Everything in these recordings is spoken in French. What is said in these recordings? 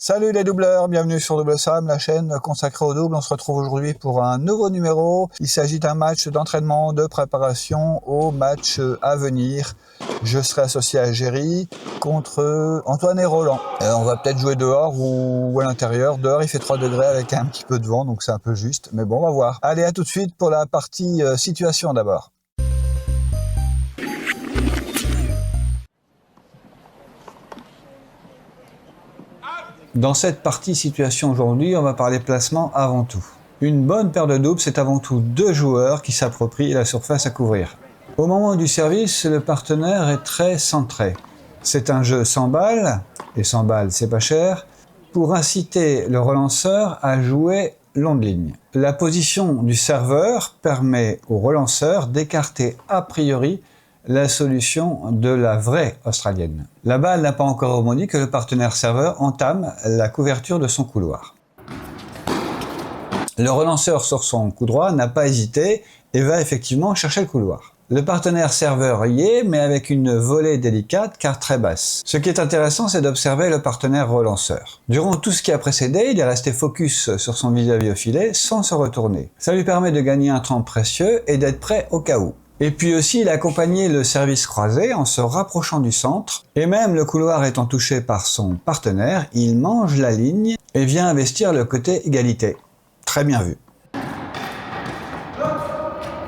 Salut les doubleurs, bienvenue sur Double Sam, la chaîne consacrée au double. On se retrouve aujourd'hui pour un nouveau numéro. Il s'agit d'un match d'entraînement, de préparation au match à venir. Je serai associé à Géry contre Antoine et Roland. On va peut-être jouer dehors ou à l'intérieur. Dehors il fait 3 degrés avec un petit peu de vent, donc c'est un peu juste. Mais bon, on va voir. Allez, à tout de suite pour la partie situation d'abord. Dans cette partie situation aujourd'hui, on va parler placement avant tout. Une bonne paire de doubles, c'est avant tout deux joueurs qui s'approprient la surface à couvrir. Au moment du service, le partenaire est très centré. C'est un jeu sans balles, et sans balles c'est pas cher, pour inciter le relanceur à jouer longue ligne. La position du serveur permet au relanceur d'écarter a priori la solution de la vraie australienne. La balle n'a pas encore rebondi que le partenaire serveur entame la couverture de son couloir. Le relanceur sur son coup droit n'a pas hésité et va effectivement chercher le couloir. Le partenaire serveur y est, mais avec une volée délicate car très basse. Ce qui est intéressant, c'est d'observer le partenaire relanceur. Durant tout ce qui a précédé, il est resté focus sur son vis-à-vis au filet sans se retourner. Ça lui permet de gagner un temps précieux et d'être prêt au cas où. Et puis aussi, il a accompagné le service croisé en se rapprochant du centre. Et même le couloir étant touché par son partenaire, il mange la ligne et vient investir le côté égalité. Très bien vu.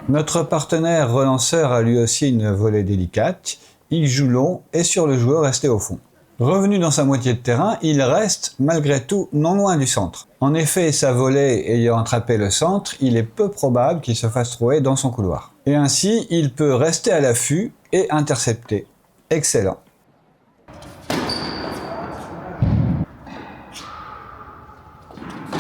Notre partenaire relanceur a lui aussi une volée délicate. Il joue long et sur le joueur resté au fond. Revenu dans sa moitié de terrain, il reste malgré tout non loin du centre. En effet, sa volée ayant attrapé le centre, il est peu probable qu'il se fasse trouver dans son couloir. Et ainsi, il peut rester à l'affût et intercepter. Excellent.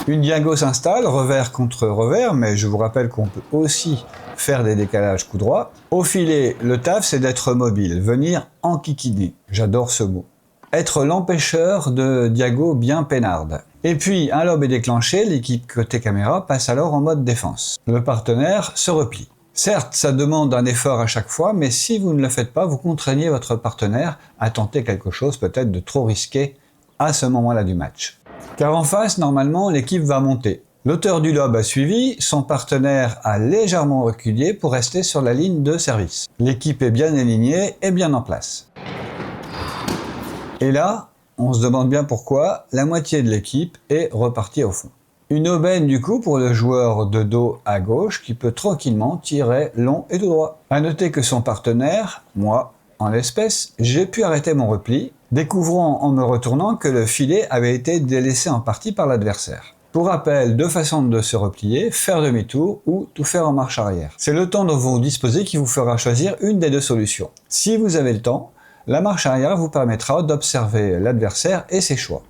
Une diago s'installe, revers contre revers, mais je vous rappelle qu'on peut aussi faire des décalages coup droit. Au filet, le taf, c'est d'être mobile, venir enquiquiner. J'adore ce mot. Être l'empêcheur de diago bien peinarde. Et puis, un lob est déclenché, l'équipe côté caméra passe alors en mode défense. Le partenaire se replie. Certes, ça demande un effort à chaque fois, mais si vous ne le faites pas, vous contraignez votre partenaire à tenter quelque chose peut-être de trop risqué à ce moment-là du match. Car en face, normalement, l'équipe va monter. L'auteur du lob a suivi, son partenaire a légèrement reculé pour rester sur la ligne de service. L'équipe est bien alignée et bien en place. Et là, on se demande bien pourquoi, la moitié de l'équipe est repartie au fond. Une aubaine du coup pour le joueur de dos à gauche qui peut tranquillement tirer long et tout droit. A noter que son partenaire, moi, en l'espèce, j'ai pu arrêter mon repli, découvrant en me retournant que le filet avait été délaissé en partie par l'adversaire. Pour rappel, deux façons de se replier, faire demi-tour ou tout faire en marche arrière. C'est le temps dont vous disposez qui vous fera choisir une des deux solutions. Si vous avez le temps, la marche arrière vous permettra d'observer l'adversaire et ses choix.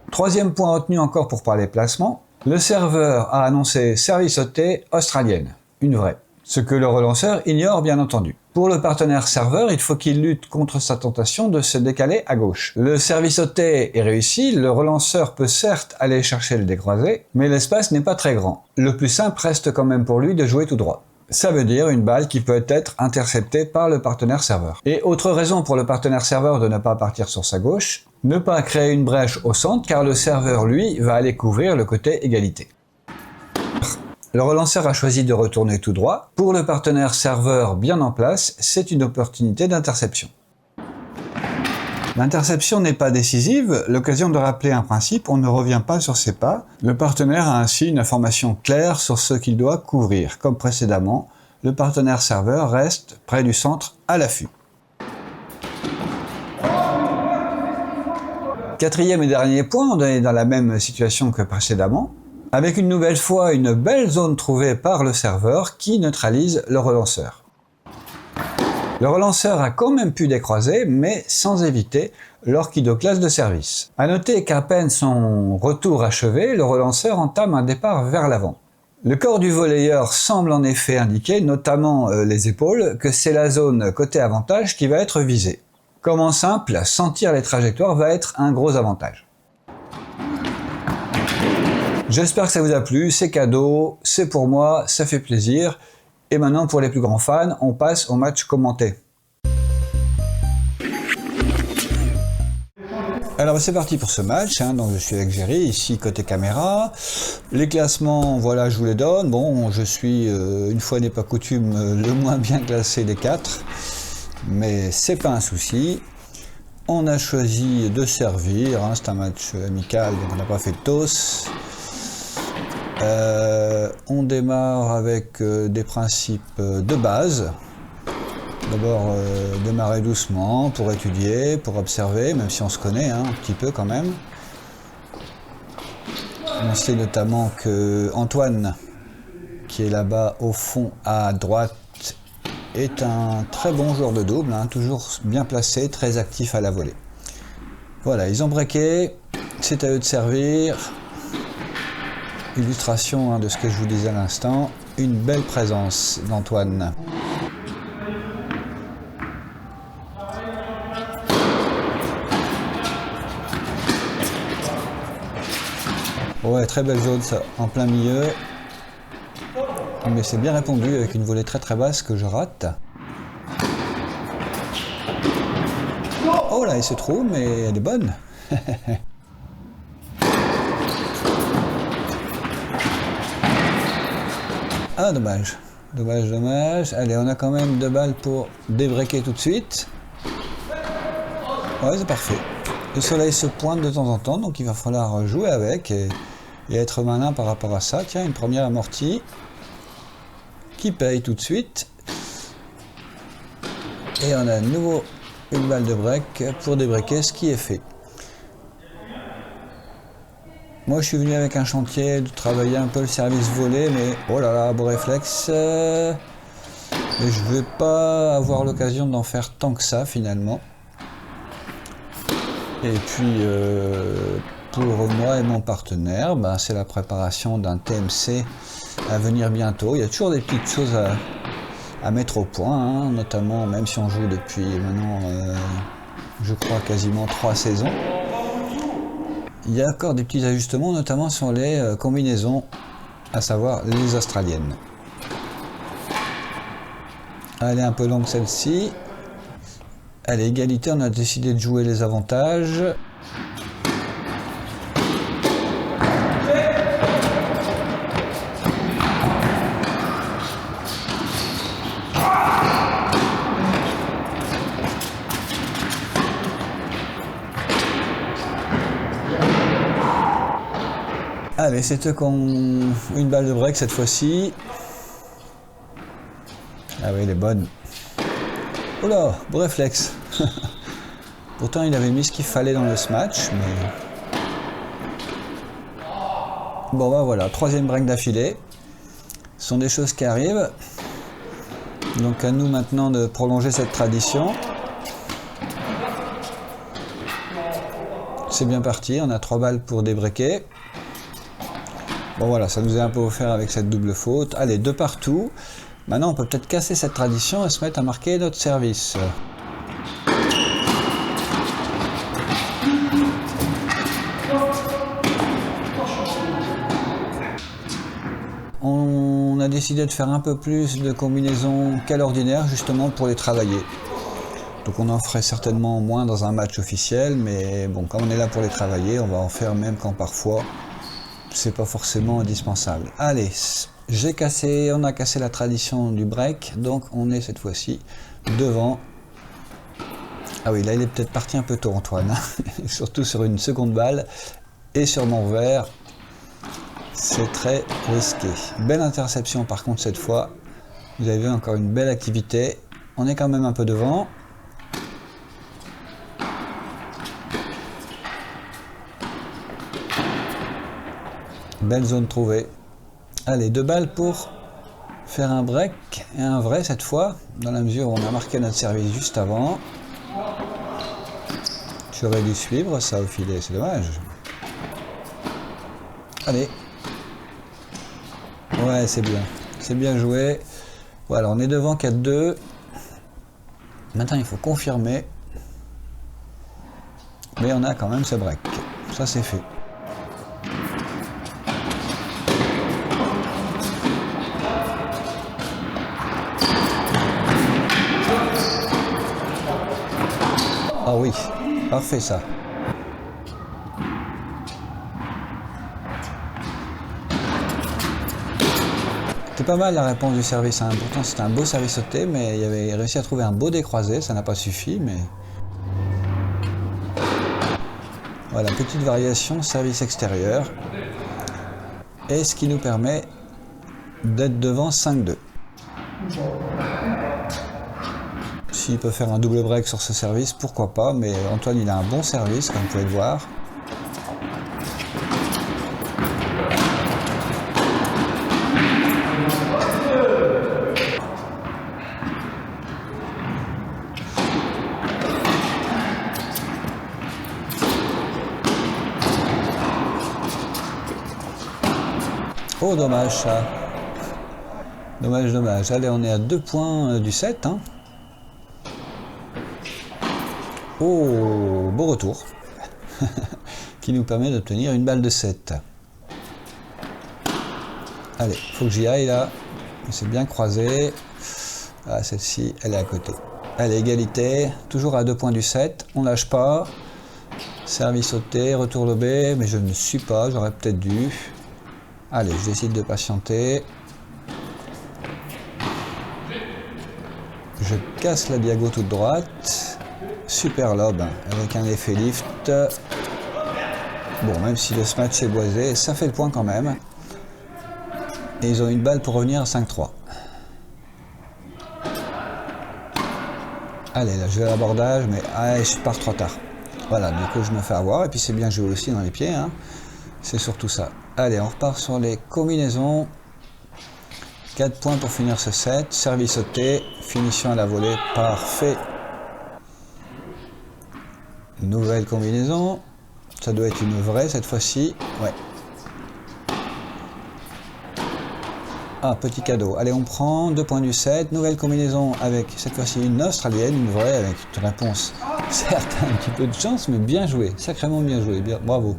Troisième point retenu encore pour parler placement, le serveur a annoncé service sauté australienne, une vraie. Ce que le relanceur ignore bien entendu. Pour le partenaire serveur, il faut qu'il lutte contre sa tentation de se décaler à gauche. Le service sauté est réussi, le relanceur peut certes aller chercher le décroisé, mais l'espace n'est pas très grand. Le plus simple reste quand même pour lui de jouer tout droit. Ça veut dire une balle qui peut être interceptée par le partenaire serveur. Et autre raison pour le partenaire serveur de ne pas partir sur sa gauche, ne pas créer une brèche au centre car le serveur lui va aller couvrir le côté égalité. Le relanceur a choisi de retourner tout droit. Pour le partenaire serveur bien en place, c'est une opportunité d'interception. L'interception n'est pas décisive, l'occasion de rappeler un principe, on ne revient pas sur ses pas. Le partenaire a ainsi une information claire sur ce qu'il doit couvrir. Comme précédemment, le partenaire serveur reste près du centre à l'affût. Quatrième et dernier point, on est dans la même situation que précédemment, avec une nouvelle fois une belle zone trouvée par le serveur qui neutralise le relanceur. Le relanceur a quand même pu décroiser, mais sans éviter l'orchidoclasse de service. A noter qu'à peine son retour achevé, le relanceur entame un départ vers l'avant. Le corps du volleyeur semble en effet indiquer, notamment les épaules, que c'est la zone côté avantage qui va être visée. Comme en simple, sentir les trajectoires va être un gros avantage. J'espère que ça vous a plu, c'est cadeau, c'est pour moi, ça fait plaisir. Et maintenant, pour les plus grands fans, on passe au match commenté. Alors c'est parti pour ce match, hein. Donc je suis avec Géry, ici côté caméra. Les classements, voilà, je vous les donne. Bon, je suis, une fois n'est pas coutume, le moins bien classé des 4. Mais c'est pas un souci. On a choisi de servir, hein. C'est un match amical, donc on n'a pas fait de toss. On démarre avec des principes de base. D'abord démarrer doucement pour étudier, pour observer, même si on se connaît hein, un petit peu quand même. On sait notamment que Antoine, qui est là-bas au fond à droite, est un très bon joueur de double, hein, toujours bien placé, très actif à la volée. Voilà, ils ont breaké, c'est à eux de servir. Illustration hein, de ce que je vous disais à l'instant, une belle présence d'Antoine. Ouais, très belle zone ça, en plein milieu. Mais c'est bien répondu avec une volée très basse que je rate. Oh là, il se trouve, mais elle est bonne. Ah, dommage. Dommage. Allez, on a quand même 2 balles pour débreaker tout de suite. Ouais, c'est parfait. Le soleil se pointe de temps en temps, donc il va falloir jouer avec et être malin par rapport à ça. Tiens, une première amortie qui paye tout de suite. Et on a de nouveau une balle de break pour débreaker, ce qui est fait. Moi, je suis venu avec un chantier de travailler un peu le service volé, mais oh là là, beau réflexe. Mais je ne vais pas avoir l'occasion d'en faire tant que ça finalement. Et puis, pour moi et mon partenaire, ben, c'est la préparation d'un TMC à venir bientôt. Il y a toujours des petites choses à mettre au point, hein, notamment même si on joue depuis maintenant, je crois, quasiment 3 saisons. Il y a encore des petits ajustements, notamment sur les combinaisons, à savoir les australiennes. Elle est un peu longue celle-ci. Allez, égalité, on a décidé de jouer les avantages. Allez, c'est eux qui ont une balle de break cette fois-ci. Ah oui, elle est bonne. Oula, beau réflexe. Pourtant, il avait mis ce qu'il fallait dans le match, mais... Bon, bah voilà, 3e break d'affilée. Ce sont des choses qui arrivent. Donc à nous maintenant de prolonger cette tradition. C'est bien parti, on a 3 balles pour débreaker. Bon voilà, ça nous est un peu offert avec cette double faute. Allez, 2 partout. Maintenant, on peut peut-être casser cette tradition et se mettre à marquer notre service. On a décidé de faire un peu plus de combinaisons qu'à l'ordinaire, justement pour les travailler. Donc on en ferait certainement moins dans un match officiel, mais bon, comme on est là pour les travailler, on va en faire même quand parfois c'est pas forcément indispensable. Allez, on a cassé la tradition du break, donc on est cette fois-ci devant. Ah oui, là il est peut-être parti un peu tôt Antoine, hein. Surtout sur une seconde balle et sur mon revers, c'est très risqué. Belle interception par contre cette fois, vous avez vu encore une belle activité, on est quand même un peu devant. Belle zone trouvée. Allez, 2 balles pour faire un break et un vrai cette fois, dans la mesure où on a marqué notre service juste avant. J'aurais dû suivre ça au filet, c'est dommage. Allez. Ouais, c'est bien joué. Voilà, on est devant 4-2. Maintenant, il faut confirmer. Mais on a quand même ce break. Ça, c'est fait. Ah oui, parfait ça. C'était pas mal la réponse du service, hein. Pourtant c'était un beau service sauté, mais il avait réussi à trouver un beau décroisé, ça n'a pas suffi, mais... Voilà, petite variation, service extérieur. Et ce qui nous permet d'être devant 5-2. S'il peut faire un double break sur ce service, pourquoi pas, mais Antoine il a un bon service, comme vous pouvez le voir. Oh, dommage ça. Dommage, dommage. Allez, on est à 2 points du 7. Hein. Oh, beau retour. Qui nous permet d'obtenir une balle de 7. Allez, faut que j'y aille là. On s'est bien croisé. Ah, celle-ci, elle est à côté. Allez, égalité. Toujours à 2 points du 7. On lâche pas. Service sauté, retour lobé. Mais je ne suis pas, j'aurais peut-être dû. Allez, je décide de patienter. Je casse la diago toute droite. Super lob, avec un effet lift. Bon, même si le smash est boisé, ça fait le point quand même. Et ils ont une balle pour revenir à 5-3. Allez, là, je vais à l'abordage, mais ah, je pars trop tard. Voilà, du coup, je me fais avoir. Et puis, c'est bien joué aussi dans les pieds. Hein. C'est surtout ça. Allez, on repart sur les combinaisons. 4 points pour finir ce set. Service sauté. Finition à la volée. Parfait. Nouvelle combinaison. Ça doit être une vraie cette fois-ci. Ouais. Ah, petit cadeau. Allez, on prend 2 points du 7. Nouvelle combinaison avec cette fois-ci une australienne. Une vraie avec une réponse. Certes, un petit peu de chance, mais bien joué. Sacrément bien joué. Bien, bravo.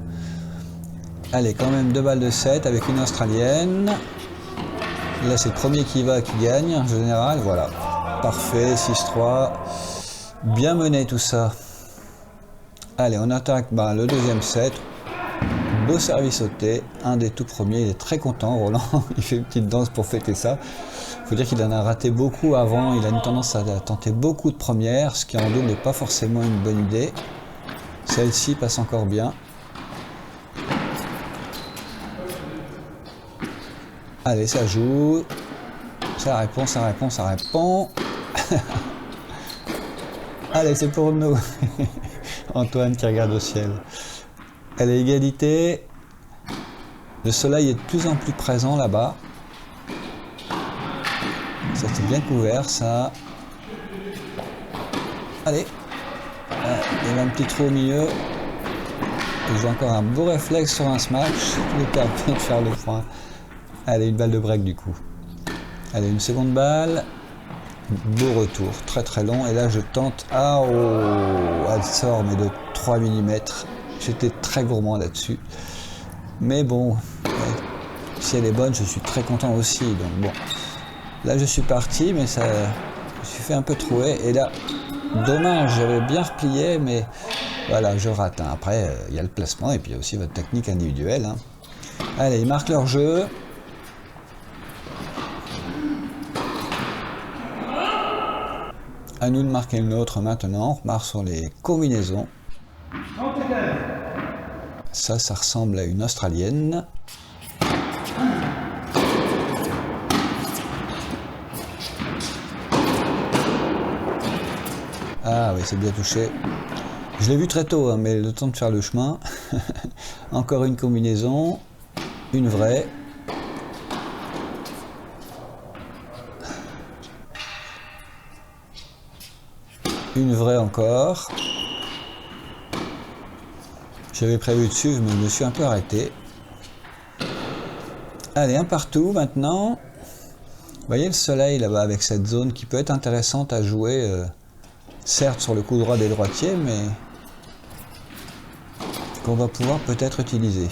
Allez, quand même 2 balles de 7 avec une australienne. Là, c'est le premier qui va qui gagne, en général. Voilà. Parfait, 6-3. Bien mené tout ça. Allez, on attaque le deuxième set. Beau service sauté. Un des tout premiers. Il est très content, Roland. Il fait une petite danse pour fêter ça. Il faut dire qu'il en a raté beaucoup avant. Il a une tendance à tenter beaucoup de premières, ce qui en double n'est pas forcément une bonne idée. Celle-ci passe encore bien. Allez, ça joue. Ça répond, ça répond, ça répond. Allez, c'est pour nous. Antoine qui regarde au ciel. Allez, égalité. Le soleil est de plus en plus présent là-bas. Ça c'est bien couvert, ça. Allez. Il y a un petit trou au milieu. J'ai encore un beau réflexe sur un smash. Qui nous permet de faire le point. Allez, une balle de break du coup. Allez, une seconde balle. Beau retour, très très long. Et là, je tente. Ah, oh, elle sort, mais de 3 mm. J'étais très gourmand là-dessus. Mais bon, si elle est bonne, je suis très content aussi. Donc bon, là, je suis parti, mais ça, je me suis fait un peu trouer. Et là, dommage, j'avais bien replié, mais voilà, je rate. Hein. Après, il y a le placement et puis il y a aussi votre technique individuelle. Hein. Allez, ils marquent leur jeu. À nous de marquer une autre maintenant. On repart sur les combinaisons. Ça ressemble à une australienne. Ah oui, c'est bien touché. Je l'ai vu très tôt, hein, mais le temps de faire le chemin. Encore une combinaison. Une vraie. Une vraie encore. J'avais prévu de suivre, mais je me suis un peu arrêté. Allez, un partout maintenant. Vous voyez le soleil là-bas avec cette zone qui peut être intéressante à jouer, certes sur le coup droit des droitiers, mais qu'on va pouvoir peut-être utiliser.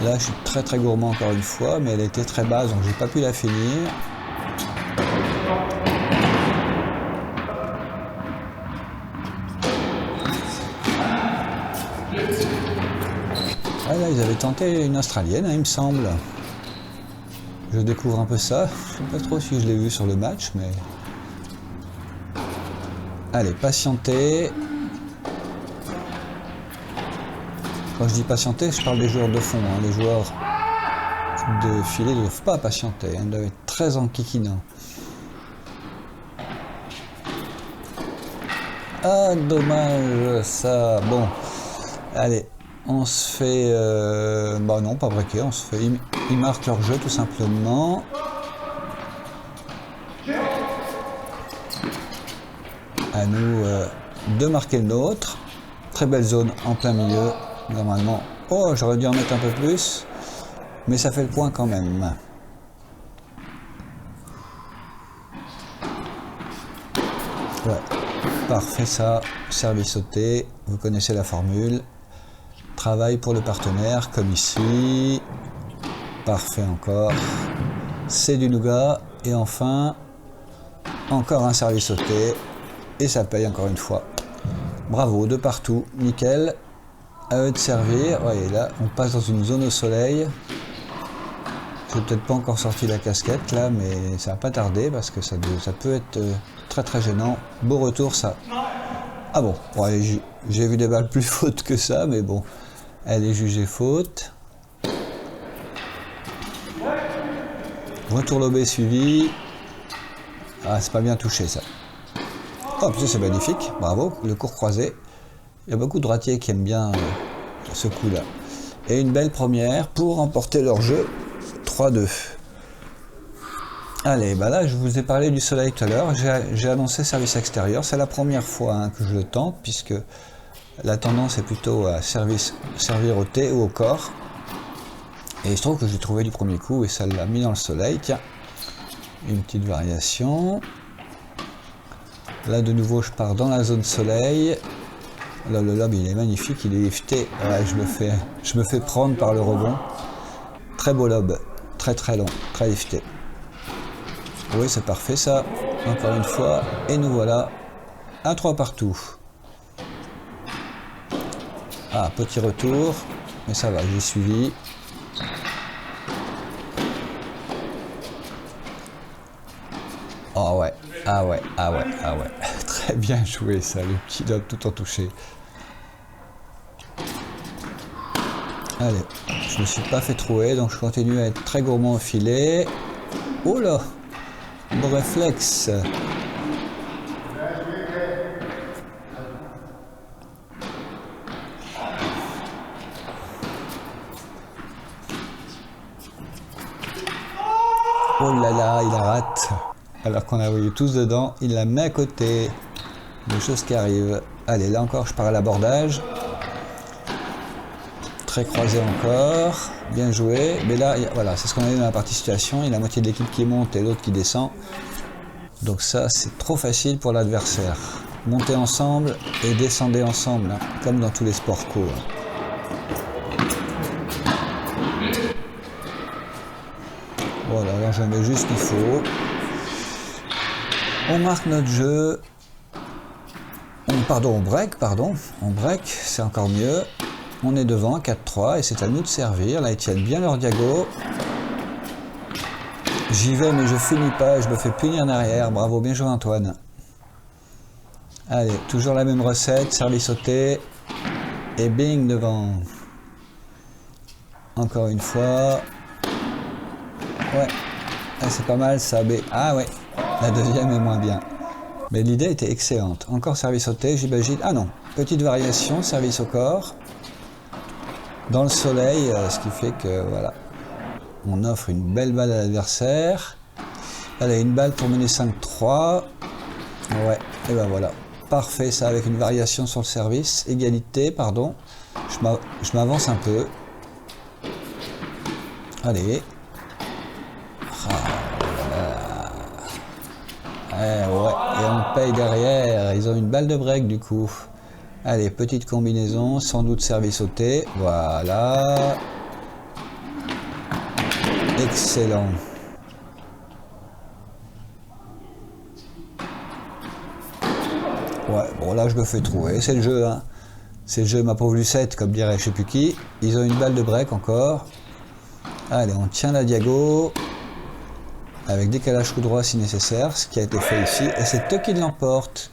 Là, je suis très très gourmand encore une fois, mais elle était très basse, donc j'ai pas pu la finir. ils avaient tenté une australienne, hein, il me semble. Je découvre un peu ça. Je ne sais pas trop si je l'ai vu sur le match, mais... Allez, patienter. Quand je dis patienter, je parle des joueurs de fond. Hein. Les joueurs de filet ne doivent pas patienter. Ils doivent être très enquiquinants. Ah, dommage, ça. Bon, allez, on se fait... Bah non, pas breaker, on se fait... Ils marquent leur jeu, tout simplement. À nous de marquer le nôtre. Très belle zone en plein milieu, normalement. Oh, j'aurais dû en mettre un peu plus, mais ça fait le point quand même. Ouais, parfait ça. Service sauté, vous connaissez la formule. Travail pour le partenaire, comme ici. Parfait encore. C'est du nougat. Et enfin, encore un service sauté. Et ça paye encore une fois. Bravo, de partout, nickel. À eux de servir. Voyez là, on passe dans une zone au soleil. J'ai peut-être pas encore sorti la casquette là, mais ça va pas tarder parce que ça peut être très très gênant. Beau retour ça. Ah bon, ouais, j'ai vu des balles plus fautes que ça, mais bon, elle est jugée faute. Retour lobé suivi. Ah, c'est pas bien touché ça. Oh putain, c'est magnifique, bravo, le court croisé. Il y a beaucoup de droitiers qui aiment bien ce coup-là. Et une belle première pour remporter leur jeu 3-2. Allez, bah là je vous ai parlé du soleil tout à l'heure, j'ai annoncé service extérieur. C'est la première fois hein, que je le tente, puisque la tendance est plutôt à servir au thé ou au corps. Et il se trouve que j'ai trouvé du premier coup et ça l'a mis dans le soleil. Tiens, une petite variation. Là de nouveau je pars dans la zone soleil. Là le lob il est magnifique, il est lifté. Ouais, je me fais prendre par le rebond. Très beau lob, très très long, très lifté. Oui c'est parfait ça, encore une fois. Et nous voilà à 3 partout. Ah petit retour, mais ça va, j'ai suivi. Oh ouais, ah ouais, ah ouais, ah ouais. Très bien joué ça, le petit lob tout en touché. Allez, je me suis pas fait trouer, donc je continue à être très gourmand au filet. Oh là, bon réflexe. Oh là là, il la rate. Alors qu'on a voulu tous dedans, il la met à côté. Des choses qui arrivent. Allez, là encore, je pars à l'abordage. Très croisé encore. Bien joué. Mais là, voilà, c'est ce qu'on a eu dans la partie situation. Il y a la moitié de l'équipe qui monte et l'autre qui descend. Donc ça, c'est trop facile pour l'adversaire. Montez ensemble et descendez ensemble, hein, comme dans tous les sports co. Voilà, alors je mets juste ce qu'il faut. On marque notre jeu. On break, c'est encore mieux. On est devant, 4-3, et c'est à nous de servir. Là, ils tiennent bien leur diago. J'y vais, mais je finis pas, je me fais punir en arrière. Bravo, bien joué Antoine. Allez, toujours la même recette, service sauté. Et bing devant. Encore une fois. Ouais, ah, c'est pas mal ça. Ah ouais, la deuxième est moins bien. Mais l'idée était excellente. Encore service sauté, j'imagine. Ah non, petite variation, service au corps. Dans le soleil, ce qui fait que voilà, on offre une belle balle à l'adversaire. Allez, une balle pour mener 5-3. Ouais, et ben voilà. Parfait, ça avec une variation sur le service. Égalité, pardon. Je m'avance un peu. Allez. Ouais, et on paye derrière. Ils ont une balle de break du coup. Allez, petite combinaison, sans doute service sauté. Voilà. Excellent. Ouais, bon là je me fais trouver, c'est le jeu. Hein. C'est le jeu ma pauvre Lucette, comme dirait je sais plus qui. Ils ont une balle de break encore. Allez, on tient la diago. Avec décalage coup droit si nécessaire, ce qui a été fait ici. Et c'est eux qui l'emportent.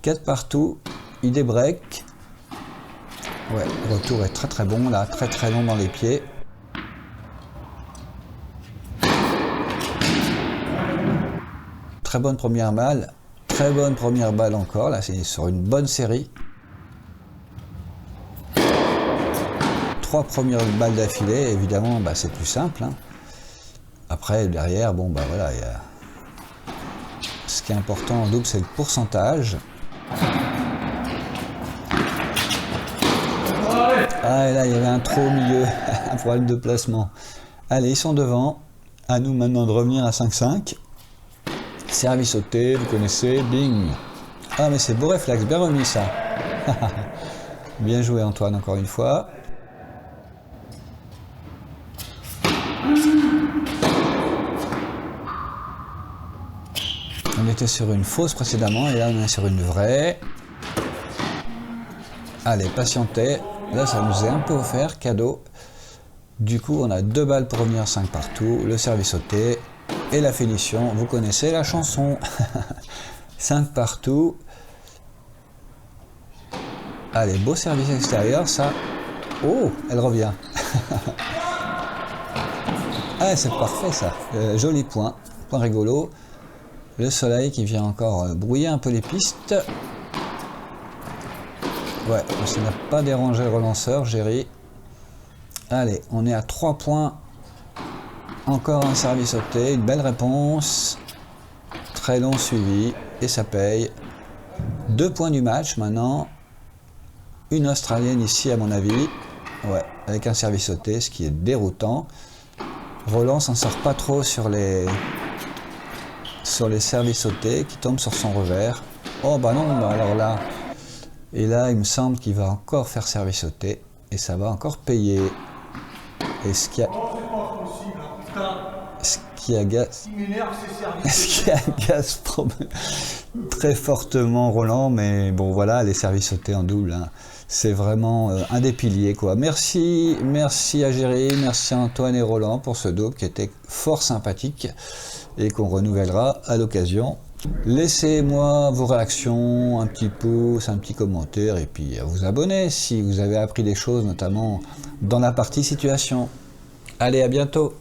4 partout. Il débreak. Ouais, le retour est très très bon là, très très long dans les pieds. Très bonne première balle. Très bonne première balle encore. Là, c'est sur une bonne série. 3 premières balles d'affilée. Évidemment, bah, c'est plus simple. Hein. Après, derrière, bon, bah voilà. Ce qui est important en double, c'est le pourcentage. Ah, et là, il y avait un trou au milieu. Un problème de placement. Allez, ils sont devant. À nous maintenant de revenir à 5-5. Service sauté, vous connaissez, bing. Ah mais c'est beau réflexe, bien remis ça. Bien joué Antoine encore une fois. On était sur une fausse précédemment et là on est sur une vraie. Allez, patientez. Là ça nous est un peu offert, cadeau. Du coup on a 2 balles pour revenir 5 partout, le service sauté. Et la finition, vous connaissez la chanson. 5 partout. Allez, beau service extérieur, ça. Oh, elle revient. Ah, c'est parfait ça. Joli point. Point rigolo. Le soleil qui vient encore brouiller un peu les pistes. Ouais, ça n'a pas dérangé le relanceur, Géry. Allez, on est à 3 points. Encore un service sauté, une belle réponse. Très long suivi. Et ça paye. 2 points du match maintenant. Une Australienne ici à mon avis. Ouais, avec un service sauté, ce qui est déroutant. Roland s'en sort pas trop sur les services sautés qui tombent sur son revers. Oh bah non, bah alors là. Et là, il me semble qu'il va encore faire service sauté. Et ça va encore payer. Et ce qui agace très fortement Roland, mais bon voilà, les services sautés en double, hein, c'est vraiment un des piliers quoi. Merci à Géry, merci à Antoine et Roland pour ce double qui était fort sympathique et qu'on renouvellera à l'occasion. Laissez-moi vos réactions, un petit pouce, un petit commentaire et puis à vous abonner si vous avez appris des choses notamment dans la partie situation. Allez, à bientôt.